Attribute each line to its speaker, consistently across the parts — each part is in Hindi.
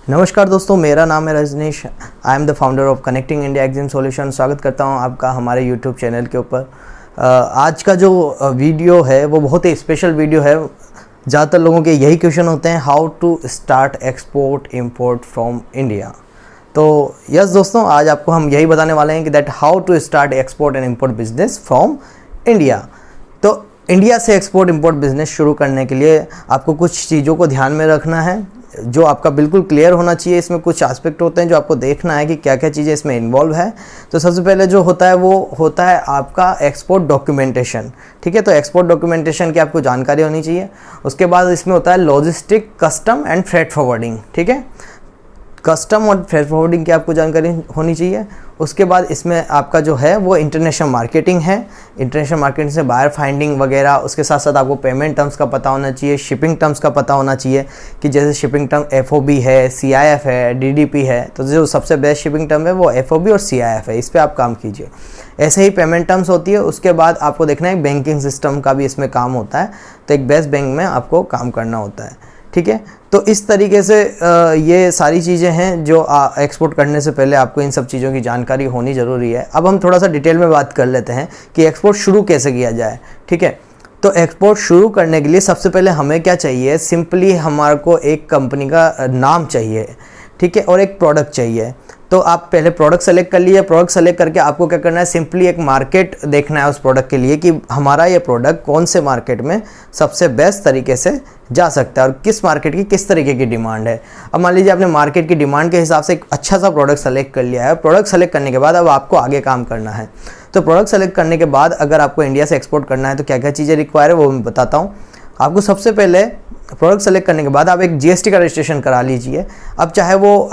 Speaker 1: नमस्कार दोस्तों, मेरा नाम है Rajneesh. I am the founder of connecting India exam solution. स्वागत करता हूं आपका हमारे यूट्यूब चैनल के ऊपर। आज का जो वीडियो है वो बहुत ही स्पेशल वीडियो है। ज़्यादातर लोगों के यही क्वेश्चन होते हैं, how to start export import from India. तो यस दोस्तों, आज आपको हम यही बताने वाले हैं कि that how to start export and import business from India. तो इंडिया से एक्सपोर्ट इंपोर्ट बिजनेस शुरू करने के लिए आपको कुछ चीज़ों को ध्यान में रखना है, जो आपका बिल्कुल क्लियर होना चाहिए। इसमें कुछ एस्पेक्ट होते हैं जो आपको देखना है कि क्या क्या चीज़ें इसमें इन्वॉल्व है। तो सबसे पहले जो होता है वो होता है आपका एक्सपोर्ट डॉक्यूमेंटेशन। ठीक है, तो एक्सपोर्ट डॉक्यूमेंटेशन की आपको जानकारी होनी चाहिए। उसके बाद इसमें होता है logistic, custom and freight forwarding. ठीक है, कस्टम और फ्रेट फॉरवर्डिंग की आपको जानकारी होनी चाहिए। उसके बाद इसमें आपका जो है वो इंटरनेशनल मार्केटिंग है। इंटरनेशनल मार्केटिंग से बायर फाइंडिंग वगैरह। उसके साथ साथ आपको पेमेंट टर्म्स का पता होना चाहिए, शिपिंग टर्म्स का पता होना चाहिए कि जैसे शिपिंग टर्म FOB है, CIF है, DDP है। तो जो सबसे बेस्ट शिपिंग टर्म है वो FOB और CIF है, इस पर आप काम कीजिए। ऐसे ही पेमेंट टर्म्स होती है। उसके बाद आपको देखना है बैंकिंग सिस्टम का भी इसमें काम होता है। तो एक बेस्ट बैंक में आपको काम करना होता है। ठीक है, तो इस तरीके से ये सारी चीज़ें हैं जो एक्सपोर्ट करने से पहले आपको इन सब चीज़ों की जानकारी होनी ज़रूरी है। अब हम थोड़ा सा डिटेल में बात कर लेते हैं कि एक्सपोर्ट शुरू कैसे किया जाए। ठीक है, तो एक्सपोर्ट शुरू करने के लिए सबसे पहले हमें क्या चाहिए, सिंपली हमारे को एक कंपनी का नाम चाहिए। ठीक है, और एक प्रोडक्ट चाहिए। तो आप पहले प्रोडक्ट सेलेक्ट कर लिए। प्रोडक्ट सेलेक्ट करके आपको क्या करना है, सिंपली एक मार्केट देखना है उस प्रोडक्ट के लिए कि हमारा ये प्रोडक्ट कौन से मार्केट में सबसे बेस्ट तरीके से जा सकता है और किस मार्केट की किस तरीके की डिमांड है। अब मान लीजिए आपने मार्केट की डिमांड के हिसाब से एक अच्छा सा प्रोडक्ट सेलेक्ट कर लिया है। प्रोडक्ट सेलेक्ट करने के बाद अब आपको आगे काम करना है। तो प्रोडक्ट सेलेक्ट करने के बाद अगर आपको इंडिया से एक्सपोर्ट करना है तो क्या क्या चीज़ें रिक्वायर है वो मैं बताता हूँ आपको। सबसे पहले प्रोडक्ट सेलेक्ट करने के बाद आप एक GST का रजिस्ट्रेशन करा लीजिए। अब चाहे वो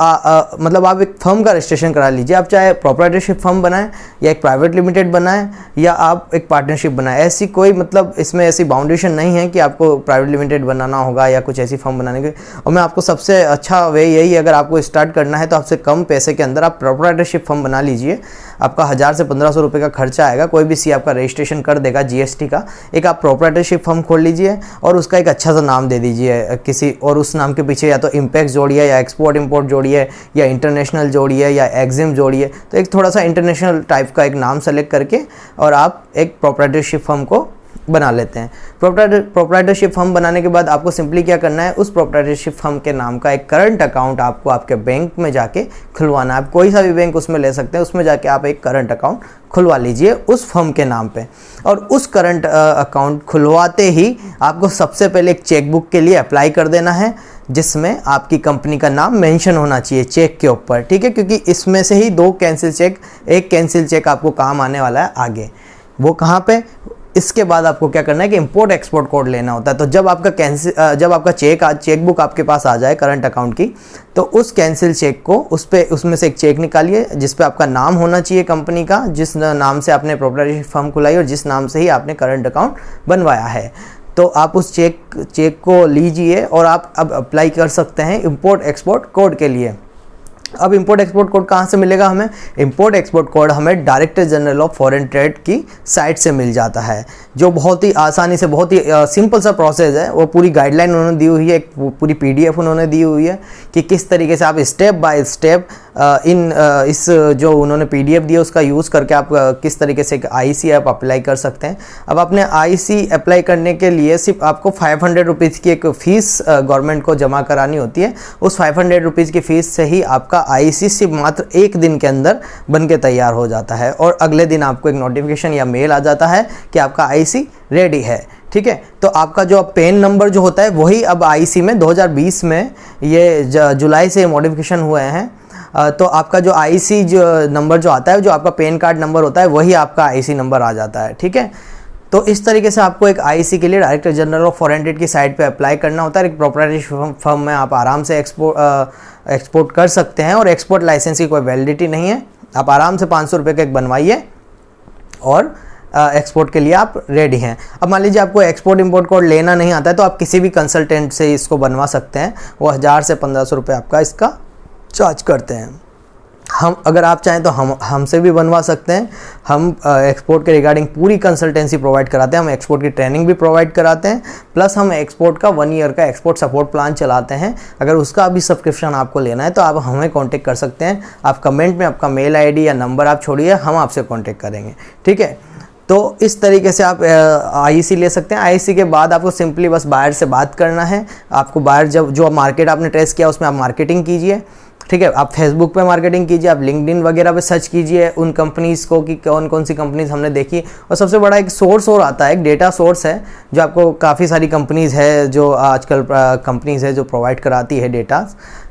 Speaker 1: मतलब आप एक फर्म का रजिस्ट्रेशन करा लीजिए। आप चाहे प्रोप्राइटरशिप फर्म बनाएं या एक प्राइवेट लिमिटेड बनाएं या आप एक पार्टनरशिप बनाएं, ऐसी कोई मतलब इसमें ऐसी बाउंडेशन नहीं है कि आपको प्राइवेट लिमिटेड बनाना होगा या कुछ ऐसी फर्म बनाने के। और मैं आपको सबसे अच्छा वे यही, अगर आपको स्टार्ट करना है तो आपसे कम पैसे के अंदर आप प्रोप्राइटरशिप फर्म बना लीजिए। आपका 1000 से 1500 रुपये का खर्चा आएगा। कोई भी सी आपका रजिस्ट्रेशन कर देगा GST का। एक आप प्रोप्राइटरशिप फर्म खोल लीजिए और उसका एक अच्छा सा नाम दे दीजिए किसी, और उस नाम के पीछे या तो इम्पैक्ट जोड़िए या एक्सपोर्ट इंपोर्ट जोड़िए या इंटरनेशनल जोड़िए या एग्जिम जोड़िए। तो एक थोड़ा सा इंटरनेशनल टाइप का एक नाम सेलेक्ट करके और आप एक प्रोप्राइटरशिप फर्म को बना लेते हैं। प्रोप्राइटरशिप फर्म बनाने के बाद आपको सिंपली क्या करना है, उस प्रोप्राइटरशिप फर्म के नाम का एक करंट अकाउंट आपको आपके बैंक में जाके खुलवाना है। आप कोई सा भी बैंक उसमें ले सकते हैं, उसमें जाके आप एक करंट अकाउंट खुलवा लीजिए उस फर्म के नाम पे। और उस करंट अकाउंट खुलवाते ही आपको सबसे पहले एक चेकबुक के लिए अप्लाई कर देना है, जिसमें आपकी कंपनी का नाम मेंशन होना चाहिए चेक के ऊपर। ठीक है, क्योंकि इसमें से ही 2 कैंसिल चेक, एक कैंसिल चेक आपको काम आने वाला है आगे। वो कहाँ पे, इसके बाद आपको क्या करना है कि इंपोर्ट एक्सपोर्ट कोड लेना होता है। तो जब आपका चेकबुक आपके पास आ जाए करंट अकाउंट की, तो उस कैंसिल चेक को उसमें से एक चेक निकालिए जिस पे आपका नाम होना चाहिए कंपनी का, जिस नाम से आपने प्रोप्राइटरशिप फर्म खुलाई और जिस नाम से ही आपने करंट अकाउंट बनवाया है। तो आप उस चेक को लीजिए और आप अब अप्लाई कर सकते हैं इंपोर्ट एक्सपोर्ट कोड के लिए। अब इंपोर्ट एक्सपोर्ट कोड कहाँ से मिलेगा हमें? इंपोर्ट एक्सपोर्ट कोड हमें director general of foreign trade की साइट से मिल जाता है, जो बहुत ही आसानी से, बहुत ही सिंपल सा प्रोसेस है। वो पूरी गाइडलाइन उन्होंने दी हुई है, एक पूरी PDF उन्होंने दी हुई है कि किस तरीके से आप स्टेप बाय स्टेप इस जो उन्होंने PDF दी है उसका यूज़ करके आप किस तरीके से एक IC आप अप्लाई कर सकते हैं। अब अपने IC अप्लाई करने के लिए सिर्फ आपको 500 रुपीज़ की एक फ़ीस गवर्नमेंट को जमा करानी होती है। उस 500 रुपीज़ की फ़ीस से ही आपका IC सिर्फ मात्र 1 दिन के अंदर बन के तैयार हो जाता है और अगले दिन आपको एक नोटिफिकेशन या मेल आ जाता है कि आपका IC रेडी है। ठीक है, तो आपका जो पैन नंबर जो होता है वही अब IC में 2020 में ये जुलाई से मॉडिफिकेशन हुए हैं। तो आपका जो IC जो नंबर जो आता है, जो आपका पैन कार्ड नंबर होता है, वही आपका IC नंबर आ जाता है। ठीक है, तो इस तरीके से आपको एक IC के लिए director general of foreign trade की साइट पे अप्लाई करना होता है। एक प्रोप्राइटरशिप फर्म में आप आराम से एक्सपोर्ट कर सकते हैं और एक्सपोर्ट लाइसेंस की कोई वैलिडिटी नहीं है। आप आराम से 500 रुपये का एक बनवाइए और एक्सपोर्ट के लिए आप रेडी हैं। अब मान लीजिए आपको एक्सपोर्ट इंपोर्ट कोड लेना नहीं आता है तो आप किसी भी कंसल्टेंट से इसको बनवा सकते हैं। वो 1000 से 1500 रुपये आपका इसका चार्ज करते हैं। हम अगर आप चाहें तो हमसे भी बनवा सकते हैं। हम एक्सपोर्ट के रिगार्डिंग पूरी कंसल्टेंसी प्रोवाइड कराते हैं, हम एक्सपोर्ट की ट्रेनिंग भी प्रोवाइड कराते हैं, प्लस हम एक्सपोर्ट का 1 ईयर का एक्सपोर्ट सपोर्ट प्लान चलाते हैं। अगर उसका भी सब्सक्रिप्शन आपको लेना है तो आप हमें कॉन्टेक्ट कर सकते हैं। आप कमेंट में आपका मेल ID या नंबर आप छोड़िए, हम आपसे कॉन्टेक्ट करेंगे, ठीक है। तो इस तरीके से आप IEC ले सकते हैं। IEC के बाद आपको सिंपली बस बायर से बात करना है। आपको बायर जो मार्केट आपने टेस्ट किया उसमें आप मार्केटिंग कीजिए, ठीक है। आप फेसबुक पे मार्केटिंग कीजिए, आप लिंक्डइन वगैरह पे सर्च कीजिए उन कंपनीज़ को कि कौन कौन सी कंपनीज़ हमने देखी। और सबसे बड़ा एक सोर्स और आता है, एक डेटा सोर्स है जो आपको काफ़ी सारी कंपनीज़ है जो आजकल कंपनीज़ है जो प्रोवाइड कराती है डेटा,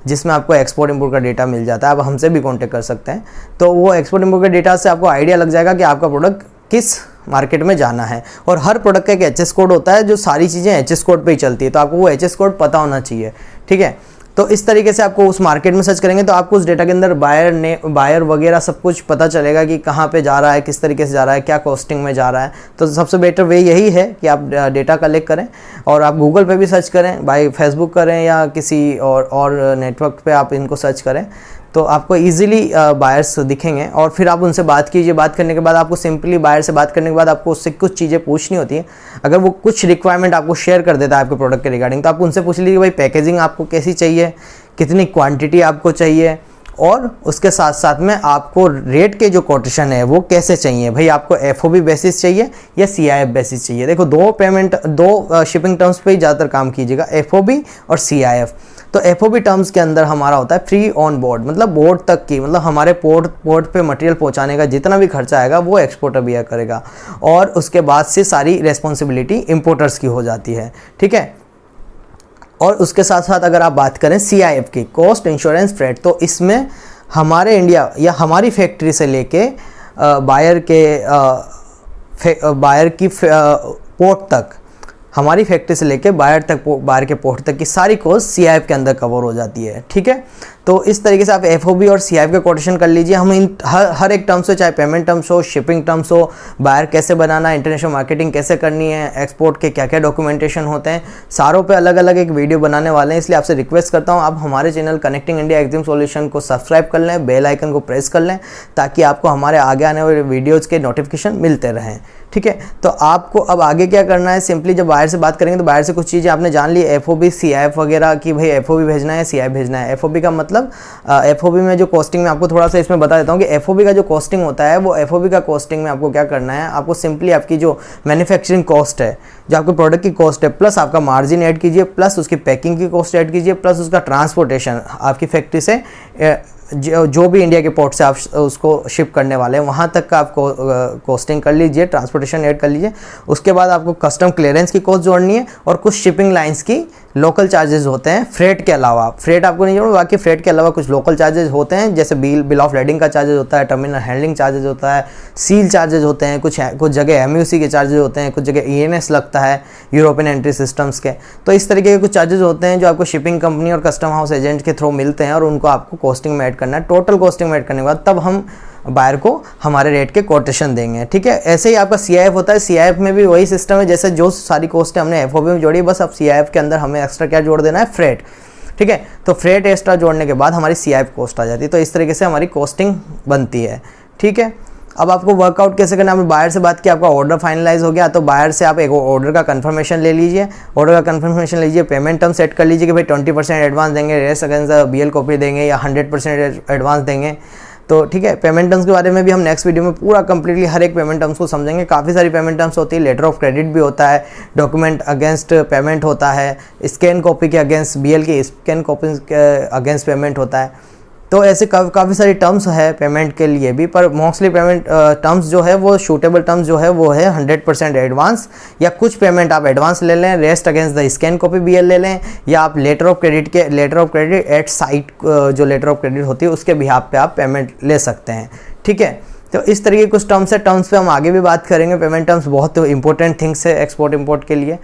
Speaker 1: जिसमें आपको एक्सपोर्ट इंपोर्ट का डेटा मिल जाता है। आप हमसे भी कॉन्टेक्ट कर सकते हैं। तो वो एक्सपोर्ट इंपोर्ट के डेटा से आपको आइडिया लग जाएगा कि आपका प्रोडक्ट किस मार्केट में जाना है। और हर प्रोडक्ट का एक HS कोड होता है, जो सारी चीज़ें HS कोड पे ही चलती है, तो आपको वो HS कोड पता होना चाहिए, ठीक है। तो इस तरीके से आपको उस मार्केट में सर्च करेंगे तो आपको उस डेटा के अंदर बायर वगैरह सब कुछ पता चलेगा कि कहाँ पे जा रहा है, किस तरीके से जा रहा है, क्या कॉस्टिंग में जा रहा है। तो सबसे बेटर वे यही है कि आप डेटा कलेक्ट करें और आप गूगल पे भी सर्च करें, बाय फेसबुक करें या किसी और नेटवर्क पे आप इनको सर्च करें, तो आपको इजीली बायर्स दिखेंगे। और फिर आप उनसे बात कीजिए। बात करने के बाद आपको सिंपली बायर से बात करने के बाद आपको उससे कुछ चीज़ें पूछनी होती हैं। अगर वो कुछ रिक्वायरमेंट आपको शेयर कर देता है आपके प्रोडक्ट के रिगार्डिंग, तो आप उनसे पूछ लीजिए भाई पैकेजिंग आपको कैसी चाहिए, कितनी क्वांटिटी आपको चाहिए, और उसके साथ साथ में आपको रेट के जो कोटेशन है वो कैसे चाहिए। भाई आपको FOB बेसिस चाहिए या CIF बेसिस चाहिए। देखो दो शिपिंग टर्म्स पे ही ज़्यादातर काम कीजिएगा, FOB और CIF। तो FOB टर्म्स के अंदर हमारा होता है फ्री ऑन बोर्ड, मतलब बोर्ड तक की, मतलब हमारे पोर्ट पे मटेरियल पहुंचाने का जितना भी खर्चा आएगा वो एक्सपोर्टर बियर करेगा, और उसके बाद से सारी रेस्पॉन्सिबिलिटी इंपोर्टर्स की हो जाती है, ठीक है। और उसके साथ साथ अगर आप बात करें CIF की, कॉस्ट इंश्योरेंस फ्रेट, तो इसमें हमारे इंडिया या हमारी फैक्ट्री से लेके बायर की पोर्ट तक, हमारी फैक्ट्री से लेके बायर के पोर्ट तक की सारी कॉस्ट CIF के अंदर कवर हो जाती है, ठीक है। तो इस तरीके से आप FOB और CIF का कोटेशन कर लीजिए। हम इन हर एक टर्म्स हो, चाहे पेमेंट टर्म्स हो, शिपिंग टर्म्स हो, बायर कैसे बनाना है, इंटरनेशनल मार्केटिंग कैसे करनी है, एक्सपोर्ट के क्या क्या डॉक्यूमेंटेशन होते हैं, सारों पे अलग अलग एक वीडियो बनाने वाले हैं। इसलिए आपसे रिक्वेस्ट करता हूँ आप हमारे channel connecting India exam solution को सब्सक्राइब कर लें, बेल आइकन को प्रेस कर लें, ताकि आपको हमारे आगे आने वाले वीडियोज़ के नोटिफिकेशन मिलते रहें, ठीक है। तो आपको अब आगे क्या करना है, सिंपली जब बायर से बात करेंगे तो बायर से कुछ चीज़ें आपने जान ली, FOB CIF वगैरह की, भाई FOB भेजना है CIF भेजना है। FOB का मतलब FOB में जो कॉस्टिंग में आपको थोड़ा सा इसमें बता देता हूँ कि FOB का जो कॉस्टिंग होता है, वो FOB का कॉस्टिंग में आपको क्या करना है, आपको सिंपली आपकी जो मैन्युफैक्चरिंग कॉस्ट है, जो आपके प्रोडक्ट की कॉस्ट है, प्लस आपका मार्जिन ऐड कीजिए, प्लस उसकी पैकिंग की कॉस्ट ऐड कीजिए, प्लस उसका ट्रांसपोर्टेशन आपकी फैक्ट्री से जो भी इंडिया के पोर्ट से आप उसको शिप करने वाले हैं वहाँ तक का आपको कॉस्टिंग कर लीजिए, ट्रांसपोर्टेशन ऐड कर लीजिए। उसके बाद आपको कस्टम क्लियरेंस की कॉस्ट जोड़नी है, और कुछ शिपिंग लाइंस की लोकल चार्जेस होते हैं फ्रेट के अलावा। फ्रेट आपको नहीं जोड़ना, बाकी फ्रेट के अलावा कुछ लोकल चार्जेस होते हैं, जैसे बिल ऑफ लेडिंग का चार्जेस होता है, टर्मिनल हैंडलिंग चार्जेस होता है, सील चार्जेस होते हैं, कुछ जगह MUC के चार्जेस होते हैं, कुछ जगह ENS लगता है, यूरोपियन एंट्री सिस्टम्स के। तो इस तरीके के कुछ चार्जेस होते हैं जो आपको शिपिंग कंपनी और कस्टम हाउस एजेंट के थ्रू मिलते हैं, और उनको आपको कॉस्टिंग में ऐड करना है। टोटल कॉस्टिंग में ऐड करने के बाद तब हम बायर को हमारे रेट के कोटेशन देंगे, ठीक है। ऐसे ही आपका CIF होता है, CIF में भी वही सिस्टम है, जैसे जो सारी कॉस्ट हमने FOB में जोड़ी, बस अब CIF के अंदर हमें एक्स्ट्रा क्या जोड़ देना है, फ्रेट, ठीक है। तो फ्रेट एक्स्ट्रा जोड़ने के बाद हमारी CIF कॉस्ट आ जाती है। तो इस तरीके से हमारी कॉस्टिंग बनती है, ठीक है। अब आपको वर्कआउट कैसे करना है, आपने बायर से बात की, आपका ऑर्डर फाइनलाइज हो गया, तो बायर से आप एक ऑर्डर का कंफर्मेशन ले लीजिए, ऑर्डर का कंफर्मेशन लीजिए, पेमेंट टर्म सेट कर लीजिए कि भाई 20% एडवांस देंगे, rest against the BL copy देंगे, या 100% एडवांस देंगे, तो ठीक है। पेमेंट टर्म्स के बारे में भी हम नेक्स्ट वीडियो में पूरा कंप्लीटली हर एक पेमेंट टर्म्स को समझेंगे। काफ़ी सारी पेमेंट टर्म्स होती है, लेटर ऑफ क्रेडिट भी होता है, डॉक्यूमेंट अगेंस्ट पेमेंट होता है, स्कैन कॉपी के अगेंस्ट, BL के स्कैन कॉपी के अगेंस्ट पेमेंट होता है। तो ऐसे काफ़ी सारी टर्म्स है पेमेंट के लिए भी, पर मोस्टली पेमेंट टर्म्स जो है वो शूटेबल टर्म्स जो है वो है 100% एडवांस, या कुछ पेमेंट आप एडवांस ले लें, rest against the scan copy BL ले लें, या आप letter of credit at sight जो लेटर ऑफ क्रेडिट होती है उसके बिहाफ पे आप पेमेंट ले सकते हैं, ठीक है। तो इस तरीके कुछ टर्म्स है, टर्म्स पे हम आगे भी बात करेंगे। पेमेंट टर्म्स बहुत इंपॉर्टेंट थिंग्स है एक्सपोर्ट इंपोर्ट के लिए।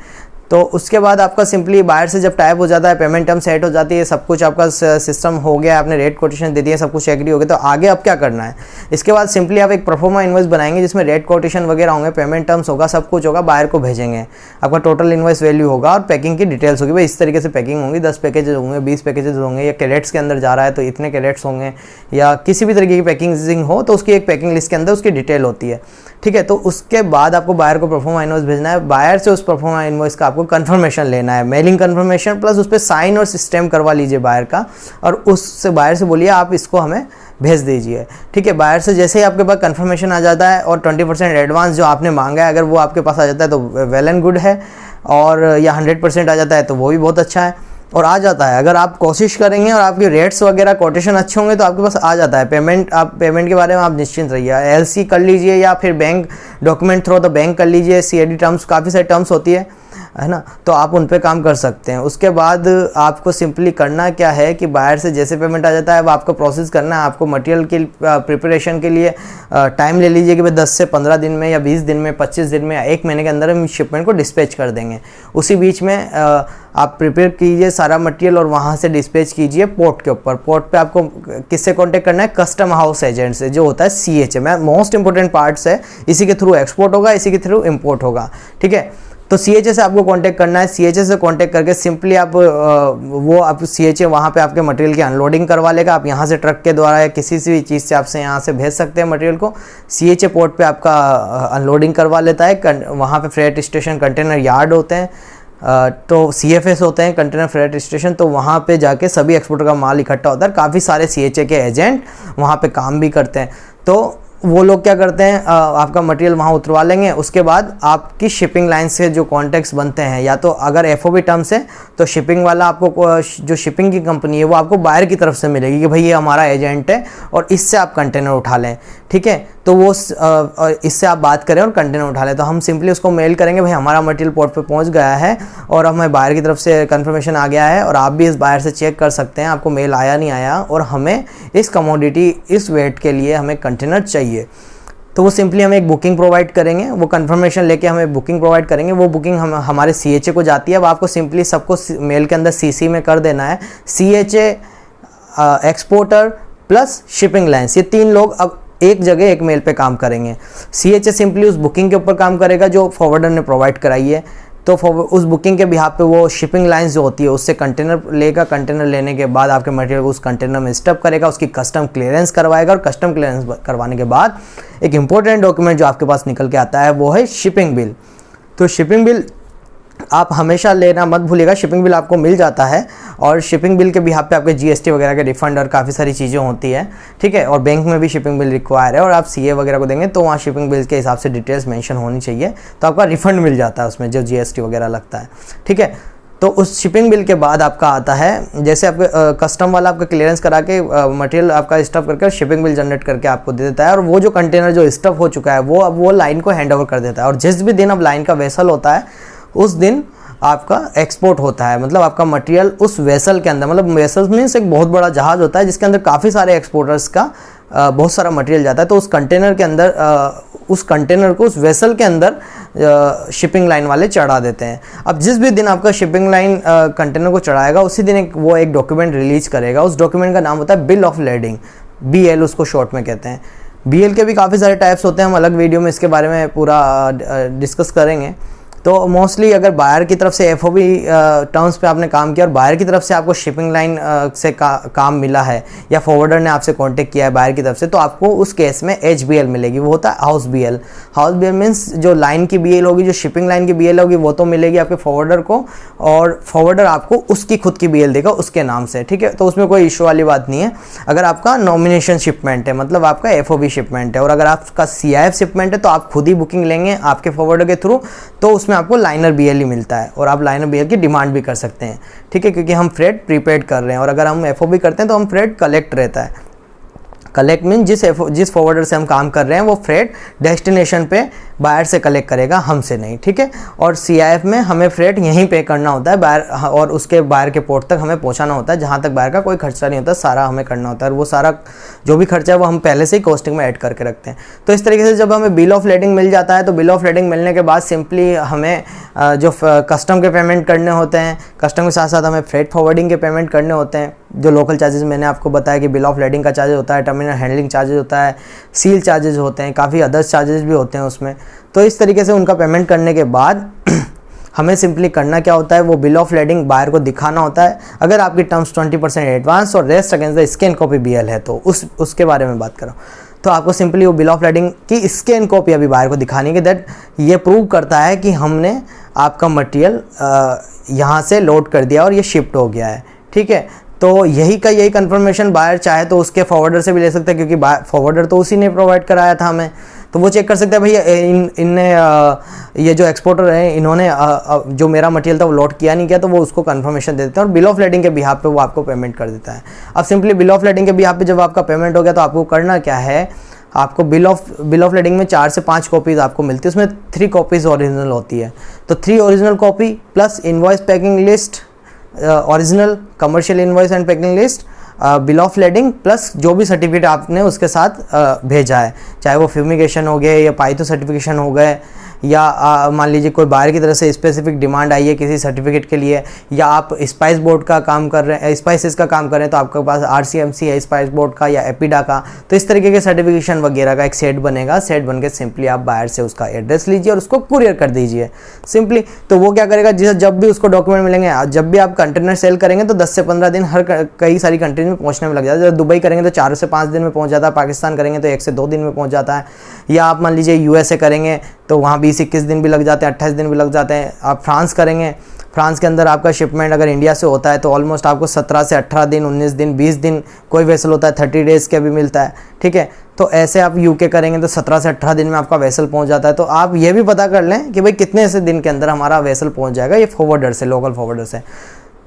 Speaker 1: तो उसके बाद आपका सिंपली बायर से जब टाइप हो जाता है, पेमेंट टर्म सेट हो जाती है, सब कुछ आपका सिस्टम हो गया, आपने रेट कोटेशन दे दिया, सब कुछ एग्री हो गया, तो आगे अब क्या करना है। इसके बाद सिंपली आप एक प्रोफोर्मा इनवॉइस बनाएंगे जिसमें रेट कोटेशन वगैरह होंगे, पेमेंट टर्म्स होगा, सब कुछ होगा, बायर को भेजेंगे, आपका टोटल इनवॉइस वैल्यू होगा और पैकिंग की डिटेल्स होगी। भाई इस तरीके से पैकिंग होंगी, 10 पैकेजेस होंगे, 20 पैकेजेस होंगे, या कैरेट्स के अंदर जा रहा है तो इतने कैरेट्स होंगे, या किसी भी तरीके की पैकिंग हो तो उसकी एक पैकिंग लिस्ट के अंदर उसकी डिटेल होती है। ठीक है, तो उसके बाद आपको बायर को प्रोफोर्मा इनवॉइस भेजना है, बायर से उस प्रोफोर्मा इनवॉइस का आपको कंफर्मेशन लेना है, मेलिंग कंफर्मेशन प्लस उस पर साइन और सिस्टम करवा लीजिए बायर का, और उससे बायर से बोलिए आप इसको हमें भेज दीजिए। ठीक है, बायर से जैसे ही आपके पास कंफर्मेशन आ जाता है और 20% एडवांस जो आपने मांगा है अगर वो आपके पास आ जाता है तो वेल एंड गुड है, और या 100% आ जाता है तो वो भी बहुत अच्छा है। और आ जाता है, अगर आप कोशिश करेंगे और आपके रेट्स वगैरह कोटेशन अच्छे होंगे तो आपके पास आ जाता है पेमेंट। आप पेमेंट के बारे में आप निश्चिंत रहिए, एलसी कर लीजिए या फिर बैंक डॉक्यूमेंट थ्रू तो बैंक कर लीजिए, सीएडी टर्म्स, काफ़ी सारी टर्म्स होती है ना, तो आप उन पे काम कर सकते हैं। उसके बाद आपको सिंपली करना क्या है कि बायर से जैसे पेमेंट आ जाता है वो आपको प्रोसेस करना है। आपको मटेरियल की प्रिपरेशन के लिए टाइम ले लीजिए कि भाई 10 से 15 दिन में या 20 दिन में, 25 दिन में या 1 महीने के अंदर हम शिपमेंट को डिस्पैच कर देंगे। उसी बीच में आप प्रिपेयर कीजिए सारा मटेरियल और वहाँ से डिस्पैच कीजिए पोर्ट के ऊपर। पोर्ट पे आपको किससे कांटेक्ट करना है, कस्टम हाउस एजेंट से, जो होता है सीएचए में। मोस्ट इंपॉर्टेंट पार्ट्स है, इसी के थ्रू एक्सपोर्ट होगा, इसी के थ्रू इंपोर्ट होगा। ठीक है, तो सीएचए से आपको कांटेक्ट करना है। सीएचए से कांटेक्ट करके सिंपली आप आप सीएचए वहाँ पे आपके मटेरियल की अनलोडिंग करवा लेगा। आप यहाँ से ट्रक के द्वारा या किसी भी चीज़ से आपसे यहाँ से भेज सकते हैं मटेरियल को। सीएचए पोर्ट पे आपका अनलोडिंग करवा लेता है। वहाँ पे फ्रेट स्टेशन, कंटेनर यार्ड होते हैं, तो सीएफएस होते हैं, कंटेनर फ्रेट स्टेशन। तो वहाँ पे जाके सभी एक्सपोर्टर का माल इकट्ठा होता है। काफ़ी सारे सीएचए के एजेंट वहाँ पे काम भी करते हैं। तो वो लोग क्या करते हैं, आपका मटेरियल वहाँ उतरवा लेंगे। उसके बाद आपकी शिपिंग लाइन से जो कॉन्टैक्ट्स बनते हैं, या तो अगर एफओबी टर्म्स है तो शिपिंग वाला आपको, जो शिपिंग की कंपनी है वो आपको बायर की तरफ से मिलेगी कि भाई ये हमारा एजेंट है और इससे आप कंटेनर उठा लें। ठीक है, तो वो इससे आप बात करें और कंटेनर उठा लें। तो हम सिंपली उसको मेल करेंगे, भाई हमारा मटेरियल पोर्ट पे पहुंच गया है और हमें बायर की तरफ से कंफर्मेशन आ गया है, और आप भी इस बायर से चेक कर सकते हैं आपको मेल आया नहीं आया, और हमें इस कमोडिटी, इस वेट के लिए हमें कंटेनर चाहिए। तो वो सिंपली हमें एक बुकिंग प्रोवाइड करेंगे, वो कंफर्मेशन लेके हमें बुकिंग प्रोवाइड करेंगे। वो बुकिंग हमारे सीएचए को जाती है। अब आपको सिंपली सबको मेल के अंदर सीसी में कर देना है, CHA, exporter plus shipping lines, ये 3 लोग अब एक जगह एक मेल पे काम करेंगे। सीएचए सिंपली उस बुकिंग के ऊपर काम करेगा जो फॉरवर्डर ने प्रोवाइड कराई है। तो उस बुकिंग के बिहाफ पे वो शिपिंग लाइन्स जो होती है उससे कंटेनर लेगा। कंटेनर लेने के बाद आपके मटेरियल को उस कंटेनर में स्टफ करेगा, उसकी कस्टम क्लियरेंस करवाएगा, और कस्टम क्लियरेंस करवाने के बाद एक इंपॉर्टेंट डॉक्यूमेंट जो आपके पास निकल के आता है वो है शिपिंग बिल। तो शिपिंग बिल आप हमेशा लेना मत भूलिएगा, शिपिंग बिल आपको मिल जाता है, और शिपिंग बिल के बिहाफ पे आपके जीएसटी वगैरह के रिफंड और काफ़ी सारी चीज़ें होती है। ठीक है, और बैंक में भी शिपिंग बिल रिक्वायर है, और आप सीए वगैरह को देंगे तो वहाँ शिपिंग बिल के हिसाब से डिटेल्स मेंशन होनी चाहिए, तो आपका रिफंड मिल जाता है उसमें जो जीएसटी वगैरह लगता है। ठीक है, तो उस शिपिंग बिल के बाद आपका आता है, जैसे आपके कस्टम वाला आपका क्लियरेंस करा के मटेरियल आपका स्टफ करके शिपिंग बिल जनरेट करके आपको दे देता है, और वो जो कंटेनर जो स्टफ हो चुका है वो अब वो लाइन को हैंड ओवर कर देता है। और जिस भी दिन अब लाइन का वेसल होता है उस दिन आपका एक्सपोर्ट होता है, मतलब आपका मटेरियल उस वेसल के अंदर, मतलब वेसल मीन्स एक बहुत बड़ा जहाज होता है जिसके अंदर काफ़ी सारे एक्सपोर्टर्स का बहुत सारा मटेरियल जाता है। तो उस कंटेनर के अंदर उस कंटेनर को उस वेसल के अंदर शिपिंग लाइन वाले चढ़ा देते हैं। अब जिस भी दिन आपका शिपिंग लाइन कंटेनर को चढ़ाएगा उसी दिन वो एक डॉक्यूमेंट रिलीज करेगा। उस डॉक्यूमेंट का नाम होता है बिल ऑफ लेडिंग, BL उसको शॉर्ट में कहते हैं। BL के भी काफ़ी सारे टाइप्स होते हैं, हम अलग वीडियो में इसके बारे में पूरा डिस्कस करेंगे। तो मोस्टली अगर बायर की तरफ से एफओबी टर्म्स पे आपने काम किया और बायर की तरफ से आपको शिपिंग लाइन से काम मिला है, या फॉरवर्डर ने आपसे कांटेक्ट किया है बायर की तरफ से, तो आपको उस केस में HBL मिलेगी। वो होता है house BL। House BL means जो लाइन की BL होगी, जो शिपिंग लाइन की BL होगी वो तो मिलेगी आपके फॉरवर्डर को, और फॉरवर्डर आपको उसकी खुद की BL देगा उसके नाम से। ठीक है, तो उसमें कोई इशू वाली बात नहीं है। अगर आपका नॉमिनेशन शिपमेंट है, मतलब आपका FOB शिपमेंट है, और अगर आपका CIF शिपमेंट है तो आप खुद ही बुकिंग लेंगे आपके फॉरवर्डर के थ्रू, तो उसमें आपको लाइनर BL ही मिलता है, और आप लाइनर BL की डिमांड भी कर सकते हैं। ठीक है, क्योंकि हम फ्रेट प्रीपेड कर रहे हैं, और अगर हम FOB करते हैं तो हम फ्रेट कलेक्ट रहता है। कलेक्ट मीन जिस फॉरवर्डर से हम काम कर रहे हैं वो फ्रेट डेस्टिनेशन पे बायर से कलेक्ट करेगा, हमसे नहीं, ठीक है। और CIF में हमें फ्रेट यहीं पे करना होता है बायर, और उसके बायर के पोर्ट तक हमें पहुंचाना होता है, जहां तक बायर का कोई खर्चा नहीं होता, सारा हमें करना होता है। और वो सारा जो भी खर्चा है वो हम पहले से ही कॉस्टिंग में ऐड करके रखते हैं। तो इस तरीके से जब हमें बिल ऑफ लेडिंग मिल जाता है, तो बिल ऑफ लेडिंग मिलने के बाद सिंपली हमें जो कस्टम के पेमेंट करने होते हैं, कस्टम के साथ साथ हमें फ्रेट फॉरवर्डिंग के पेमेंट करने होते हैं। जो लोकल चार्जेस मैंने आपको बताया कि बिल ऑफ लेडिंग का चार्ज होता है, टर्मिनल हैंडलिंग चार्जेस होता है, सील चार्जेस होते हैं, काफ़ी अदर्स चार्जेस भी होते हैं उसमें। तो इस तरीके से उनका पेमेंट करने के बाद हमें सिंपली करना क्या होता है, वो बिल ऑफ लेडिंग बायर को दिखाना होता है। अगर आपकी टर्म्स 20% एडवांस और rest against the scan copy BL है तो उसके बारे में बात करो, तो आपको सिंपली वो बिल ऑफ लेडिंग की स्कैन कॉपी अभी बायर को दिखानी है, दैट ये प्रूव करता है कि हमने आपका मटेरियल यहाँ से लोड कर दिया और ये शिफ्ट हो गया है, ठीक है। तो यही कंफर्मेशन बायर चाहे तो उसके फॉरवर्डर से भी ले सकते हैं, क्योंकि फॉरवर्डर तो उसी ने प्रोवाइड कराया था हमें, तो वो चेक कर सकते हैं भैया इनने ये जो एक्सपोर्टर है इन्होंने जो मेरा मटेरियल था वो लोड किया नहीं किया, तो वो उसको कंफर्मेशन दे देते हैं और बिल ऑफ लेडिंग के बिहाफ पे वो आपको पेमेंट कर देता है। अब सिंपली बिल ऑफ लेडिंग के बिहाफ पे जब आपका पेमेंट हो गया तो आपको करना क्या है, आपको बिल ऑफ लेडिंग में 4 से 5 कॉपीज़ आपको मिलती है, उसमें 3 कॉपीज़ ओरिजिनल होती है। तो 3 original copy plus invoice packing list, original commercial invoice and packing list, bill of lading plus जो भी सर्टिफिकेट आपने उसके साथ भेजा है, चाहे वो फ्यूमिगेशन हो गए या पाइथो सर्टिफिकेशन हो गए, या मान लीजिए कोई बाहर की तरफ से स्पेसिफिक डिमांड आई है किसी सर्टिफिकेट के लिए, या आप स्पाइस बोर्ड का काम कर रहे हैं, स्पाइसेस का काम कर रहे हैं, तो आपके पास RCMC है स्पाइस बोर्ड का या एपिडा का, तो इस तरीके के सर्टिफिकेशन वगैरह का एक सेट बनेगा। सेट बन के सिंपली आप बाहर से उसका एड्रेस लीजिए और उसको कुरियर कर दीजिए सिंपली। तो वो क्या करेगा, जब भी उसको डॉक्यूमेंट मिलेंगे, जब भी आप कंटेनर सेल करेंगे तो 10 से 15 दिन कई सारी कंट्रीज में पहुंचने में लग जाता है। जब दुबई करेंगे तो 4 से 5 दिन में पहुंच जाता है, पाकिस्तान करेंगे तो 1 से 2 दिन में पहुंच जाता है, या आप मान लीजिए USA करेंगे तो वहाँ 20-21 दिन भी लग जाते हैं, 28 दिन भी लग जाते हैं। आप फ्रांस करेंगे, फ्रांस के अंदर आपका शिपमेंट अगर इंडिया से होता है तो ऑलमोस्ट आपको 17 से 18 दिन, 19 दिन, 20 दिन, कोई वेसल होता है 30 डेज़ का भी मिलता है, ठीक है। तो ऐसे आप UK करेंगे तो 17 से 18 दिन में आपका वेसल पहुंच जाता है। तो आप ये भी पता कर लें कि भाई कितने ऐसे दिन के अंदर हमारा वेसल पहुंच जाएगा, ये फॉरवर्डर से, लोकल फॉरवर्डर से।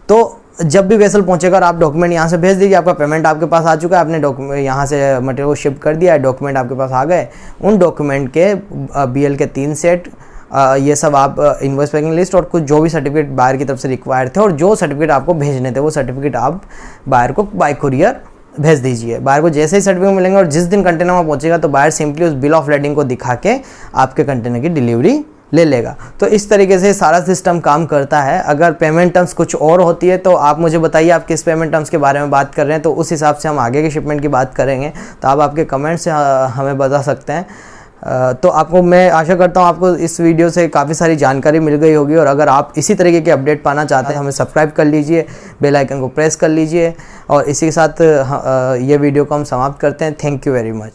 Speaker 1: तो जब भी वेसल पहुंचेगा और आप डॉक्यूमेंट यहाँ से भेज दीजिए, आपका पेमेंट आपके पास आ चुका है, आपने डॉक्यूमेंट यहाँ से मटेरियल को शिफ्ट कर दिया है, डॉक्यूमेंट आपके पास आ गए, उन डॉक्यूमेंट के BL के 3 सेट, ये सब आप इनवॉइस पैकिंग लिस्ट और कुछ जो भी सर्टिफिकेट बायर की तरफ से रिक्वायर्ड थे और जो सर्टिफिकेट आपको भेजने थे वो सर्टिफिकेट आप बायर को बाय कुरियर भेज दीजिए। बायर को जैसे ही सर्टिफिकेट मिलेंगे और जिस दिन कंटेनर में पहुंचेगा तो बायर सिंपली उस बिल ऑफ लेडिंग को दिखा के आपके कंटेनर की डिलीवरी ले लेगा। तो इस तरीके से सारा सिस्टम काम करता है। अगर पेमेंट टर्म्स कुछ और होती है तो आप मुझे बताइए आप किस पेमेंट टर्म्स के बारे में बात कर रहे हैं, तो उस हिसाब से हम आगे के शिपमेंट की बात करेंगे। तो आप आपके कमेंट से हमें बता सकते हैं। तो आपको मैं आशा करता हूँ आपको इस वीडियो से काफ़ी सारी जानकारी मिल गई होगी, और अगर आप इसी तरीके के अपडेट पाना चाहते हैं हमें सब्सक्राइब कर लीजिए, बेल आइकन को प्रेस कर लीजिए, और इसी के साथ ये वीडियो को हम समाप्त करते हैं। Thank you very much.